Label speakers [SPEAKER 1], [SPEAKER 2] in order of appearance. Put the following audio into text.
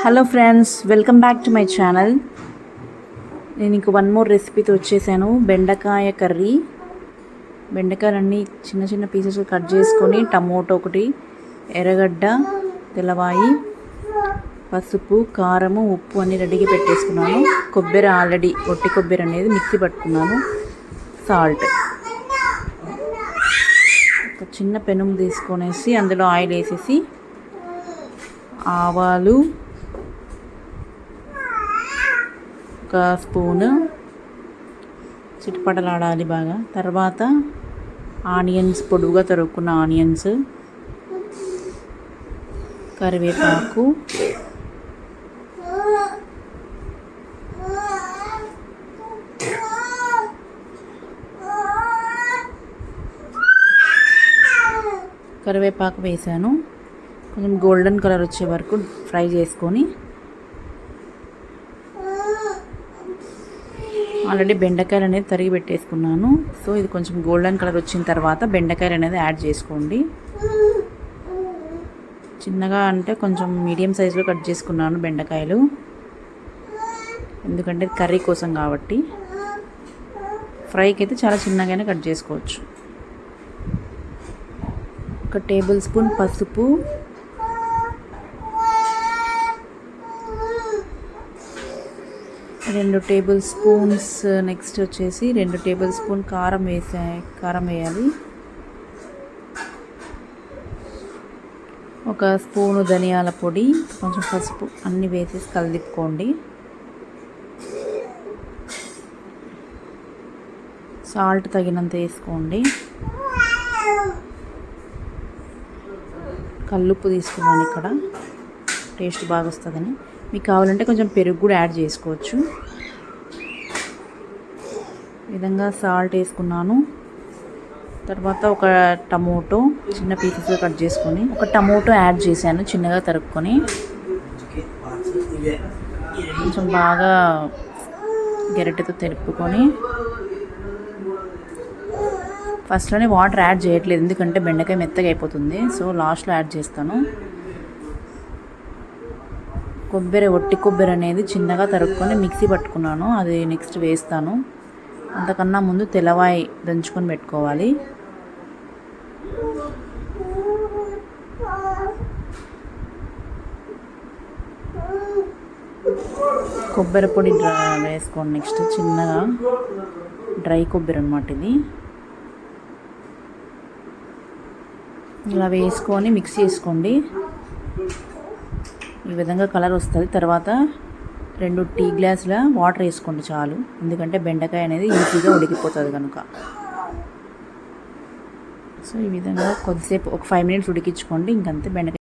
[SPEAKER 1] Hello friends, welcome back to my channel. నేను ఇంక one more రెసిపీతో వచ్చేసాను. బెండకాయ కర్రీ. బెండకాయలన్నీ చిన్న చిన్న పీసెస్ కట్ చేసుకొని, టమోటో ఒకటి, ఎర్రగడ్డ, తెల్లవాయి, పసుపు, కారము, ఉప్పు అన్నీ రెడీగా పెట్టేసుకున్నాను. కొబ్బరి ఆల్రెడీ ఒట్టి కొబ్బరి అనేది మిక్సీ పట్టుకున్నాను. సాల్ట్, ఒక చిన్న పెనుము తీసుకొనేసి అందులో ఆయిల్ వేసేసి, ఆవాలు ఒక స్పూను చిటపటలాడాలి బాగా. తర్వాత ఆనియన్స్, పొడువుగా తరుక్కున్న ఆనియన్స్, కరివేపాకు, కరివేపాకు వేసాను. కొంచెం గోల్డెన్ కలర్ వచ్చే వరకు ఫ్రై చేసుకొని, ఆల్రెడీ బెండకాయలు అనేది తరిగి పెట్టేసుకున్నాను. సో ఇది కొంచెం గోల్డెన్ కలర్ వచ్చిన తర్వాత బెండకాయలు అనేది యాడ్ చేసుకోండి. చిన్నగా అంటే కొంచెం మీడియం సైజులో కట్ చేసుకున్నాను బెండకాయలు, ఎందుకంటే కర్రీ కోసం కాబట్టి. ఫ్రైకి అయితే చాలా చిన్నగానే కట్ చేసుకోవచ్చు. ఒక టేబుల్ స్పూన్ పసుపు, 2 టేబుల్ స్పూన్స్, నెక్స్ట్ వచ్చేసి 2 టేబుల్ స్పూన్ కారం వేయాలి. ఒక స్పూను ధనియాల పొడి, కొంచెం పసుపు అన్నీ వేసేసి కలిదిప్పుకోండి. సాల్ట్ తగినంత వేసుకోండి. కల్లుప్పు తీసుకున్నాను ఇక్కడ, టేస్ట్ బాగా వస్తుందని. మీకు కావాలంటే కొంచెం పెరుగు కూడా యాడ్ చేసుకోవచ్చు. ఈ విధంగా సాల్ట్ వేసుకున్నాను. తర్వాత ఒక టమోటో చిన్న పీసెస్గా కట్ చేసుకొని, ఒక టమోటో యాడ్ చేశాను చిన్నగా తరుక్కొని. కొంచెం బాగా గరిటెతో తెలుపుకొని, ఫస్ట్లోనే వాటర్ యాడ్ చేయట్లేదు ఎందుకంటే బెండకాయ మెత్తగా అయిపోతుంది. సో లాస్ట్లో యాడ్ చేస్తాను. ఒట్టి కొబ్బరి అనేది చిన్నగా తరుక్కొని మిక్సీ పట్టుకున్నాను, అది నెక్స్ట్ వేస్తాను. అంతకన్నా ముందు తెల్లవాయి దంచుకొని పెట్టుకోవాలి. కొబ్బరి పొడి వేసుకోండి. నెక్స్ట్ చిన్నగా డ్రై కొబ్బరి అన్నమాట ఇది. ఇలా వేసుకొని మిక్స్ చేసుకోండి. ఈ విధంగా కలర్ వస్తుంది. తర్వాత 2 టీ గ్లాసుల వాటర్ వేసుకోండి చాలు, ఎందుకంటే బెండకాయ అనేది ఈజీగా ఉడికిపోతుంది కనుక. సో ఈ విధంగా కొద్దిసేపు ఒక 5 మినిట్స్ ఉడికించుకోండి. ఇంకంతే బెండకాయ